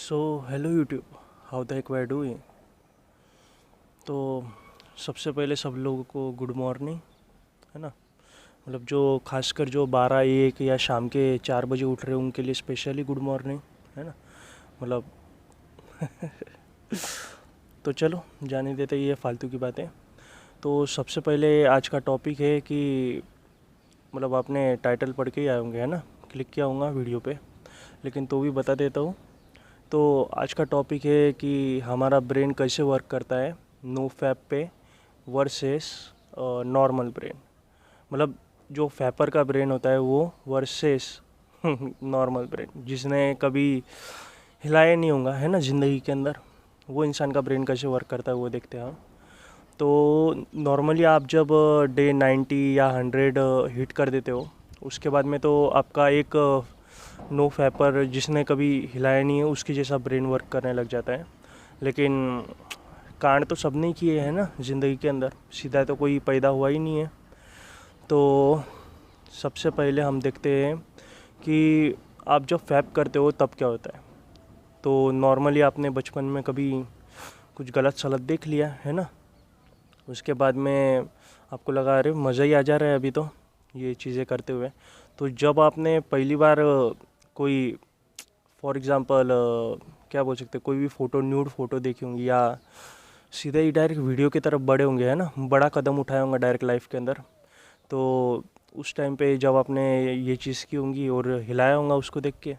So hello YouTube, how the heck we are doing. तो सबसे पहले सब लोगों को गुड मॉर्निंग, है ना। मतलब जो खासकर जो 12-1 या शाम के 4 बजे उठ रहे हैं उनके लिए स्पेशली गुड मॉर्निंग, है ना। मतलब तो चलो जाने देते ये फालतू की बातें। तो सबसे पहले आज का टॉपिक है कि मतलब आपने टाइटल पढ़ के ही आए होंगे, है ना। क्लिक किया होगा वीडियो पे, लेकिन तो भी बता देता हूँ। तो आज का टॉपिक है कि हमारा ब्रेन कैसे वर्क करता है नो फैप पे वर्सेस नॉर्मल ब्रेन। मतलब जो फैपर का ब्रेन होता है वो वर्सेस नॉर्मल ब्रेन जिसने कभी हिलाया नहीं होगा, है ना, ज़िंदगी के अंदर। वो इंसान का ब्रेन कैसे वर्क करता है वो देखते हैं हम। तो नॉर्मली आप जब डे 90 या 100 हिट कर देते हो, उसके बाद में तो आपका एक नो फैपर जिसने कभी हिलाया नहीं है उसकी जैसा ब्रेन वर्क करने लग जाता है। लेकिन कांड तो सब ने किए हैं ना ज़िंदगी के अंदर, सीधा तो कोई पैदा हुआ ही नहीं है। तो सबसे पहले हम देखते हैं कि आप जब फैप करते हो तब क्या होता है। तो नॉर्मली आपने बचपन में कभी कुछ गलत सलत देख लिया, है ना। उसके बाद में आपको लगा अरे मज़ा ही आ जा रहा है अभी तो ये चीज़ें करते हुए। तो जब आपने पहली बार कोई फॉर एग्ज़ाम्पल क्या बोल सकते, कोई भी फ़ोटो, न्यूड फ़ोटो देखी होंगी या सीधे ही डायरेक्ट वीडियो की तरफ बढ़े होंगे, है ना, बड़ा कदम उठाया होगा डायरेक्ट लाइफ के अंदर। तो उस टाइम पे जब आपने ये चीज़ की होंगी और हिलाया होगा उसको देख के,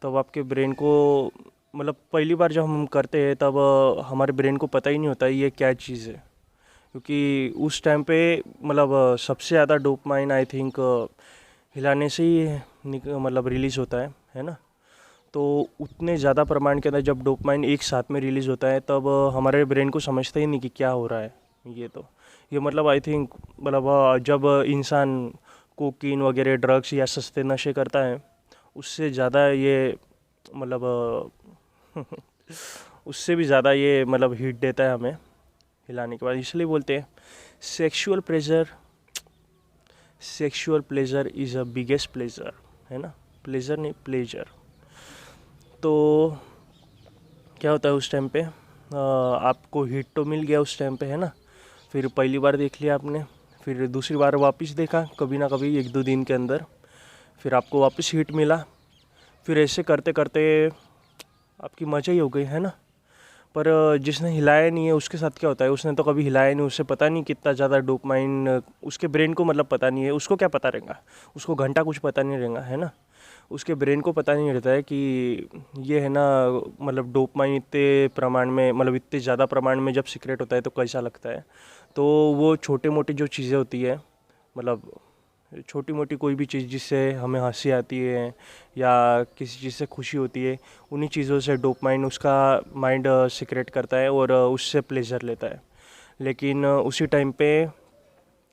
तब आपके ब्रेन को, मतलब पहली बार जब हम करते हैं तब हमारे ब्रेन को पता ही नहीं होता ये क्या चीज़ है। क्योंकि उस टाइम पे मतलब सबसे ज़्यादा डोपामाइन आई थिंक हिलाने से ही मतलब रिलीज़ होता है ना। तो उतने ज़्यादा प्रमाण के अंदर जब डोपामाइन एक साथ में रिलीज़ होता है तब हमारे ब्रेन को समझता ही नहीं कि क्या हो रहा है। ये मतलब आई थिंक मतलब जब इंसान कोकीन वगैरह ड्रग्स या सस्ते नशे करता है उससे ज़्यादा ये मतलब उससे भी ज़्यादा ये मतलब हिट देता है हमें हिलाने के बाद। इसलिए बोलते हैं sexual pleasure, sexual pleasure is a biggest pleasure, है ना। प्लेजर नहीं, प्लेजर। तो क्या होता है उस टाइम पे आपको हिट तो मिल गया उस टाइम पे, है ना। फिर पहली बार देख लिया आपने, फिर दूसरी बार वापस देखा कभी ना कभी 1-2 दिन के अंदर, फिर आपको वापस हिट मिला। फिर ऐसे करते करते आपकी मज़ा ही हो गई, है ना। पर जिसने हिलाया नहीं है उसके साथ क्या होता है, उसने तो कभी हिलाया नहीं, उससे पता नहीं कितना ज़्यादा डोपामाइन उसके ब्रेन को मतलब पता नहीं है। उसको क्या पता रहेगा, उसको घंटा कुछ पता नहीं रहेगा, है ना। उसके ब्रेन को पता नहीं रहता है कि ये है ना, मतलब डोपामाइन इतने प्रमाण में, मतलब इतने ज़्यादा प्रमाण में जब सीक्रेट होता है तो कैसा लगता है। तो वो छोटे मोटे जो चीज़ें होती है, मतलब छोटी मोटी कोई भी चीज़ जिससे हमें हंसी आती है या किसी चीज़ से खुशी होती है, उन्हीं चीज़ों से डोपामाइन उसका माइंड सीक्रेट करता है और उससे प्लेजर लेता है। लेकिन उसी टाइम पे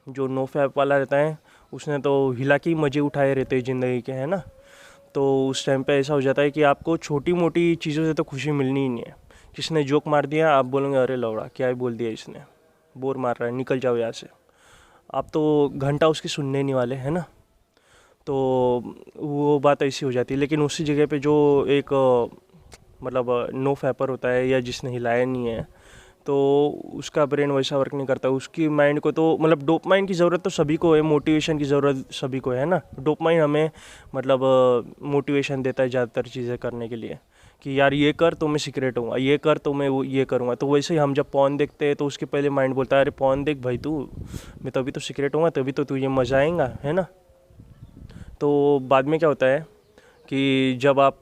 जो नो फैप वाला रहता है उसने तो हिला के ही मज़े उठाए रहते हैं ज़िंदगी के, है ना। तो उस टाइम पे ऐसा हो जाता है कि आपको छोटी मोटी चीज़ों से तो खुशी मिलनी ही नहीं है। किसने जोक मार दिया आप बोलेंगे अरे लौड़ा क्या ही बोल दिया इसने, बोर मार रहा है, निकल जाओ यहाँ से। आप तो घंटा उसकी सुनने नहीं वाले, है ना। तो वो बात ऐसी हो जाती है। लेकिन उसी जगह पे जो एक मतलब नो फैपर होता है या जिसने हिलाया नहीं है, तो उसका ब्रेन वैसा वर्क नहीं करता। उसकी माइंड को तो मतलब डोपामाइन की ज़रूरत तो सभी को है, मोटिवेशन की ज़रूरत सभी को है ना। डोपामाइन हमें मतलब मोटिवेशन देता है ज़्यादातर चीज़ें करने के लिए कि यार ये कर तो मैं सीक्रेट होऊंगा, ये कर तो मैं वो ये करूँगा। तो वैसे ही हम जब पॉन देखते हैं तो उसके पहले माइंड बोलता है अरे पॉन देख भाई तू, मैं तभी तो सीक्रेट होऊंगा, तभी तो तुझे मज़ा आएगा, है ना। तो बाद में क्या होता है कि जब आप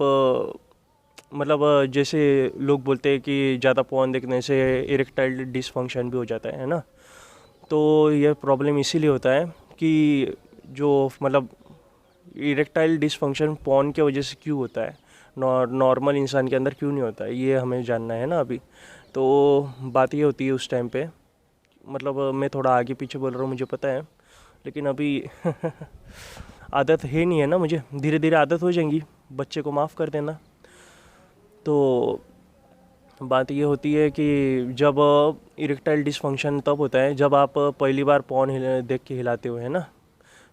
मतलब जैसे लोग बोलते हैं कि ज़्यादा पॉर्न देखने से इरेक्टाइल डिसफंक्शन भी हो जाता है ना। तो यह प्रॉब्लम इसीलिए होता है कि जो मतलब इरेक्टाइल डिसफंक्शन पॉर्न के वजह से क्यों होता है, नॉर्मल इंसान के अंदर क्यों नहीं होता है, ये हमें जानना है ना अभी। तो बात ये होती है उस टाइम पे, मतलब मैं थोड़ा आगे पीछे बोल रहा हूँ मुझे पता है, लेकिन अभी आदत है नहीं है ना मुझे, धीरे धीरे आदत हो जाएंगी, बच्चे को माफ़ कर देना। तो बात ये होती है कि जब इरेक्टाइल डिसफंक्शन तब होता है जब आप पहली बार पॉर्न देख के हिलाते हो, है ना।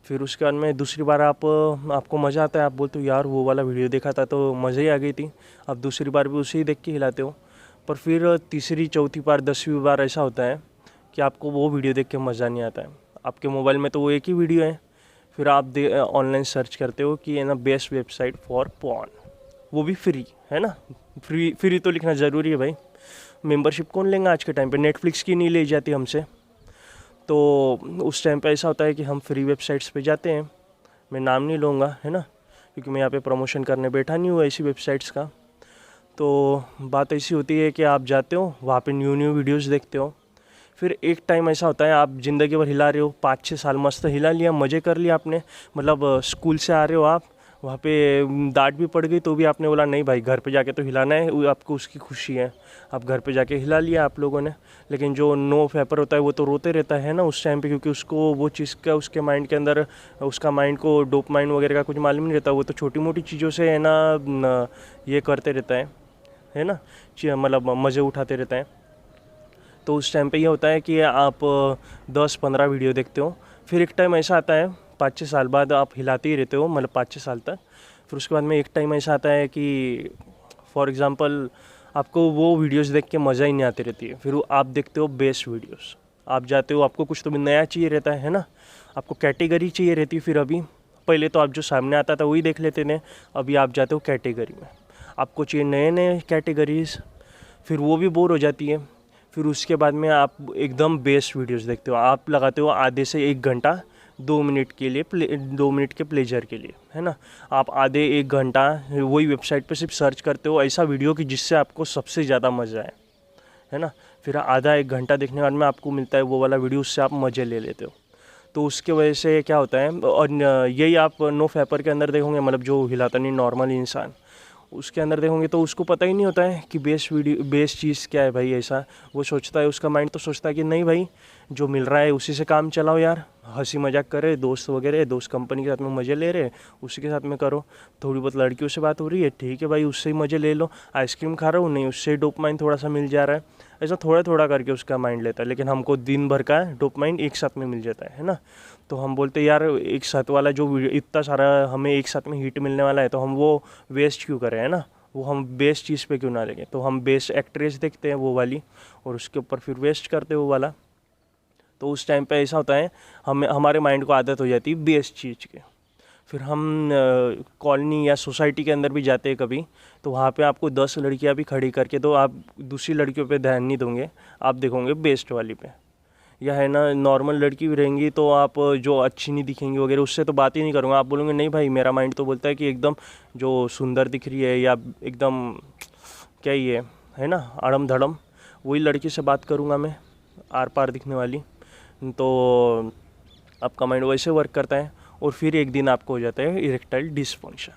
फिर उसके बाद में दूसरी बार आपको मज़ा आता है, आप बोलते हो यार वो वाला वीडियो देखा था तो मज़ा ही आ गई थी, आप दूसरी बार भी उसे ही देख के हिलाते हो। पर फिर तीसरी चौथी बार 10वीं बार ऐसा होता है कि आपको वो वीडियो देख के मज़ा नहीं आता है। आपके मोबाइल में तो वो एक ही वीडियो है, फिर आप ऑनलाइन सर्च करते हो कि है ना बेस्ट वेबसाइट फॉर पॉर्न, वो भी फ्री है ना। फ्री तो लिखना ज़रूरी है भाई, मेंबरशिप कौन लेंगे आज के टाइम पे, नेटफ्लिक्स की नहीं ले जाती हमसे। तो उस टाइम पे ऐसा होता है कि हम फ्री वेबसाइट्स पे जाते हैं, मैं नाम नहीं लूँगा है ना, क्योंकि मैं यहाँ पे प्रमोशन करने बैठा नहीं हूँ ऐसी वेबसाइट्स का। तो बात ऐसी होती है कि आप जाते हो वहाँ पे न्यू वीडियोज़ देखते हो। फिर एक टाइम ऐसा होता है आप ज़िंदगी भर हिला रहे हो, 5-6 साल मस्त हिला लिया, मज़े कर लिया आपने, मतलब स्कूल से आ रहे हो आप, वहाँ पे डांट भी पड़ गई तो भी आपने बोला नहीं भाई घर पे जाके तो हिलाना है, वो आपको उसकी खुशी है, आप घर पे जाके हिला लिया आप लोगों ने। लेकिन जो नो फैपर होता है वो तो रोते रहता है ना उस टाइम पे, क्योंकि उसको वो चीज़ का उसके माइंड के अंदर, उसका माइंड को डोपामाइन वगैरह का कुछ मालूम नहीं रहता, वो तो छोटी मोटी चीज़ों से है ना ये करते रहता है ना, मतलब मज़े उठाते रहता है। तो उस टाइम पे ये होता है कि आप 10-15 वीडियो देखते हो, फिर एक टाइम ऐसा आता है 5-6 साल बाद आप हिलाते ही रहते हो, मतलब 5-6 साल तक। फिर उसके बाद में एक टाइम ऐसा आता है कि फॉर एग्ज़ाम्पल आपको वो वीडियोस देख के मज़ा ही नहीं आती रहती है, फिर आप देखते हो बेस्ट वीडियोस, आप जाते हो, आपको कुछ तो भी नया चाहिए रहता है ना, आपको कैटेगरी चाहिए रहती है। फिर अभी पहले तो आप जो सामने आता था वही देख लेते थे, अभी आप जाते हो कैटेगरी में, आपको चाहिए नए नए कैटेगरीज, फिर वो भी बोर हो जाती है। फिर उसके बाद में आप एकदम बेस्ट वीडियोस देखते हो, आप लगाते हो आधे से 1 घंटा 2 मिनट के लिए 2 मिनट के प्लेजर के लिए है ना। आप आधे 1 घंटा वही वेबसाइट पे सिर्फ सर्च करते हो ऐसा वीडियो कि जिससे आपको सबसे ज़्यादा मज़ा आए, है ना। फिर आधा 1 घंटा देखने के बाद में आपको मिलता है वो वाला वीडियो, उससे आप मज़े ले लेते हो। तो उसके वजह से क्या होता है, और यही आप नो फैपर के अंदर देखोगे, मतलब जो हिलाता नहीं नॉर्मल इंसान, उसके अंदर देखोगे तो उसको पता ही नहीं होता है कि बेस्ट चीज़ क्या है भाई। ऐसा वो सोचता है, उसका माइंड तो सोचता है कि नहीं भाई जो मिल रहा है उसी से काम चलाओ यार, हंसी मजाक करे, दोस्त वगैरह दोस्त कंपनी के साथ में मज़े ले रहे उसी के साथ में करो, थोड़ी बहुत लड़कियों से बात हो रही है ठीक है भाई उससे ही मज़े ले लो, आइसक्रीम खा रहा हूँ नहीं उससे डोपामाइन थोड़ा सा मिल जा रहा है, ऐसा थोड़ा थोड़ा करके उसका माइंड लेता है। लेकिन हमको दिन भर का डोपामाइन एक साथ में मिल जाता है ना। तो हम बोलते हैं यार एक साथ वाला जो इतना सारा हमें एक साथ में हिट मिलने वाला है तो हम वो वेस्ट क्यों करें, है ना, वो हम बेस्ट चीज़ पे क्यों ना लेंगे। तो हम बेस्ट एक्ट्रेस देखते हैं वो वाली, और उसके ऊपर फिर वेस्ट करते हैं वो वाला। तो उस टाइम पे ऐसा होता है हमारे माइंड को आदत हो जाती है बेस्ट चीज़ के। फिर हम कॉलोनी या सोसाइटी के अंदर भी जाते हैं कभी, तो वहाँ पे आपको 10 लड़कियाँ भी खड़ी करके, तो आप दूसरी लड़कियों पे ध्यान नहीं दोगे, आप देखोगे बेस्ट वाली पे, या है ना नॉर्मल लड़की भी रहेंगी तो आप जो अच्छी नहीं दिखेंगी वगैरह उससे तो बात ही नहीं करूँगा, आप बोलोगे नहीं भाई मेरा माइंड तो बोलता है कि एकदम जो सुंदर दिख रही है या एकदम क्या ही है ना आड़म धड़म, वही लड़की से बात करूँगा मैं, आर पार दिखने वाली। तो आपका माइंड वैसे वर्क करता है, और फिर एक दिन आपको हो जाता है इरेक्टाइल डिसफंक्शन,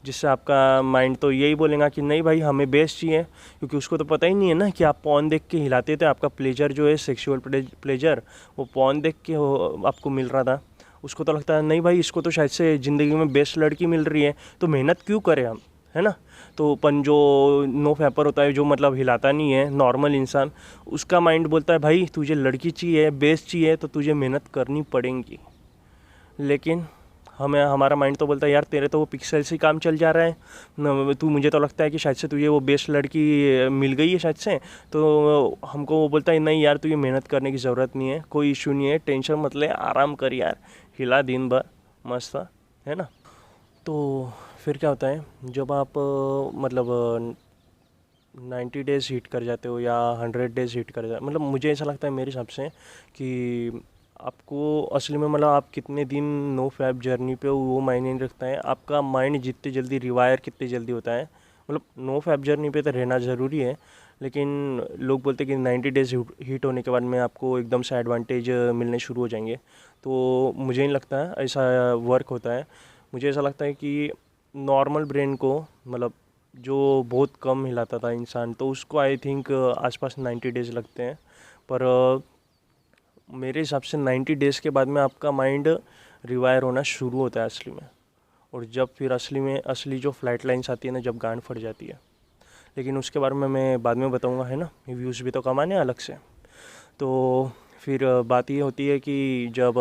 जिससे आपका माइंड तो यही बोलेगा कि नहीं भाई हमें बेस्ट चाहिए, क्योंकि उसको तो पता ही नहीं है ना कि आप पॉर्न देख के हिलाते थे, आपका प्लेजर जो है सेक्सुअल प्लेजर वो पॉर्न देख के आपको मिल रहा था। उसको तो लगता है नहीं भाई इसको तो शायद से ज़िंदगी में बेस्ट लड़की मिल रही है तो मेहनत क्यों करें हम, है ना। तो अपन जो नो फैपर होता है जो मतलब हिलाता नहीं है नॉर्मल इंसान, उसका माइंड बोलता है भाई तुझे लड़की चाहिए बेस्ट चाहिए तो तुझे मेहनत करनी पड़ेगी। लेकिन हमारा माइंड तो बोलता है यार तेरे तो वो पिक्सल से ही काम चल जा रहा है, तू मुझे तो लगता है कि शायद से तुझे वो बेस्ट लड़की मिल गई है शायद से, तो हमको वो बोलता है नहीं यार तुझे मेहनत करने की ज़रूरत नहीं है, कोई इशू नहीं है, टेंशन मत ले, आराम कर यार, हिला दिन भर मस्त, है ना। तो फिर क्या होता है जब आप मतलब 90 डेज़ हिट कर जाते हो या 100 डेज़ हिट कर जाते, मतलब मुझे ऐसा लगता है मेरे हिसाब से कि आपको असली में मतलब आप कितने दिन नो फैप जर्नी पे हो वो मायने नहीं रखता है, आपका माइंड जितने जल्दी रिवायर कितने जल्दी होता है। मतलब नो फैप जर्नी पे तो रहना ज़रूरी है, लेकिन लोग बोलते हैं कि 90 डेज़ हिट होने के बाद में आपको एकदम से एडवांटेज मिलने शुरू हो जाएंगे, तो मुझे नहीं लगता है ऐसा वर्क होता है। मुझे ऐसा लगता है कि नॉर्मल ब्रेन को, मतलब जो बहुत कम हिलाता था इंसान, तो उसको आई थिंक आसपास 90 डेज़ लगते हैं। पर मेरे हिसाब से 90 डेज़ के बाद में आपका माइंड रिवायर होना शुरू होता है असली में, और जब फिर असली जो फ्लाइट लाइन्स आती है ना, जब गांड फट जाती है। लेकिन उसके बारे में मैं बाद में बताऊंगा, है ना, व्यूज़ भी तो कमाने अलग से। तो फिर बात ये होती है कि जब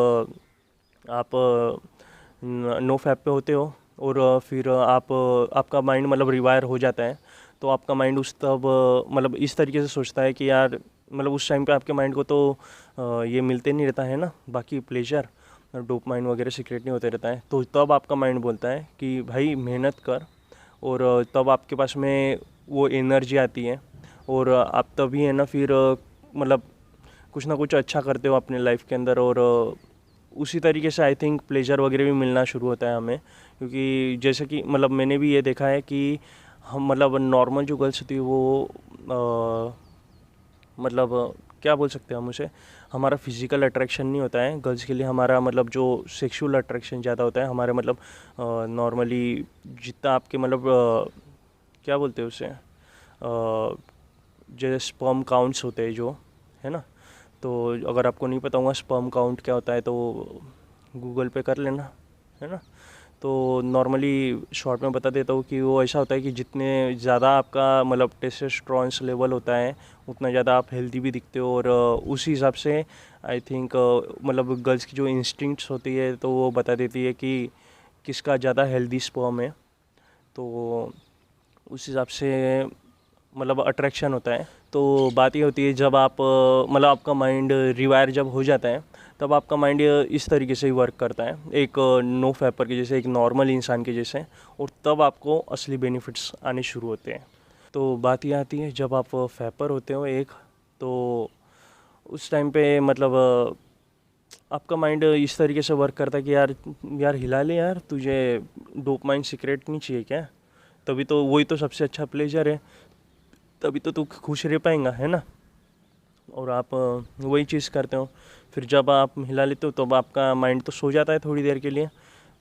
आप नो फैप पे होते हो और फिर आपका माइंड मतलब रिवायर हो जाता है, तो आपका माइंड उस तब मतलब इस तरीके से सोचता है कि यार मतलब उस टाइम पे आपके माइंड को तो ये मिलते नहीं रहता है ना, बाकी प्लेजर डोपामाइन वगैरह सीक्रेट नहीं होते रहता है, तो तब आपका माइंड बोलता है कि भाई मेहनत कर, और तब आपके पास में वो एनर्जी आती है और आप तभी है ना फिर मतलब कुछ ना कुछ अच्छा करते हो अपने लाइफ के अंदर, और उसी तरीके से आई थिंक प्लेजर वगैरह भी मिलना शुरू होता है हमें, क्योंकि जैसे कि मतलब मैंने भी ये देखा है कि हम मतलब नॉर्मल जो गर्ल्स होती है वो मतलब क्या बोल सकते हैं हम उसे, हमारा फिजिकल अट्रैक्शन नहीं होता है गर्ल्स के लिए, हमारा मतलब जो सेक्सुअल अट्रैक्शन ज़्यादा होता है हमारे मतलब नॉर्मली जितना आपके मतलब क्या बोलते हैं उसे, जैसे स्पर्म काउंट्स होते हैं जो, है ना, तो अगर आपको नहीं पता होगा स्पर्म काउंट क्या होता है तो गूगल पे कर लेना, है ना। तो नॉर्मली शॉर्ट में बता देता हूँ कि वो ऐसा होता है कि जितने ज़्यादा आपका मतलब टेस्टोस्टेरोन लेवल होता है उतना ज़्यादा आप हेल्दी भी दिखते हो, और उसी हिसाब से आई थिंक मतलब गर्ल्स की जो इंस्टिंक्ट्स होती है तो वो बता देती है कि किसका ज़्यादा हेल्दी स्पर्म है, तो उस हिसाब से मतलब अट्रैक्शन होता है। तो बात ये होती है जब आप मतलब आपका माइंड रिवायर जब हो जाता है तब आपका माइंड इस तरीके से ही वर्क करता है, एक नो फैपर के जैसे, एक नॉर्मल इंसान के जैसे, और तब आपको असली बेनिफिट्स आने शुरू होते हैं। तो बात ये आती है जब आप फैपर होते हो एक, तो उस टाइम पे मतलब आपका माइंड इस तरीके से वर्क करता है कि यार यार हिला ले यार, तुझे डोपामाइन सिगरेट नहीं चाहिए क्या, तभी तो वही तो सबसे अच्छा प्लेजर है, तभी तो तू खुश रह पाएगा, है ना। और आप वही चीज़ करते हो, फिर जब आप हिला लेते हो तब आपका माइंड तो सो जाता है थोड़ी देर के लिए,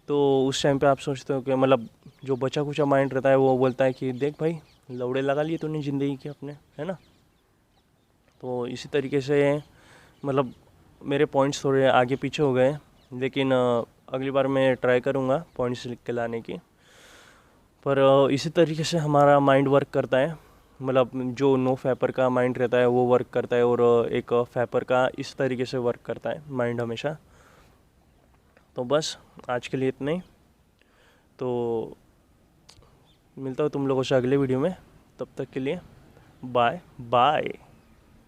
तो उस टाइम पे आप सोचते हो कि मतलब जो बचा कुचा माइंड रहता है वो बोलता है कि देख भाई लौड़े लगा लिए तूने ज़िंदगी के अपने, है ना। तो इसी तरीके से मतलब मेरे पॉइंट्स थोड़े आगे पीछे हो गए, लेकिन अगली बार मैं ट्राई करूँगा पॉइंट्स लिख के लाने की। पर इसी तरीके से हमारा माइंड वर्क करता है, मतलब जो नो फैपर का माइंड रहता है वो वर्क करता है, और एक फैपर का इस तरीके से वर्क करता है माइंड हमेशा। तो बस आज के लिए इतना ही, तो मिलता हूँ तुम लोगों से अगले वीडियो में, तब तक के लिए बाय बाय।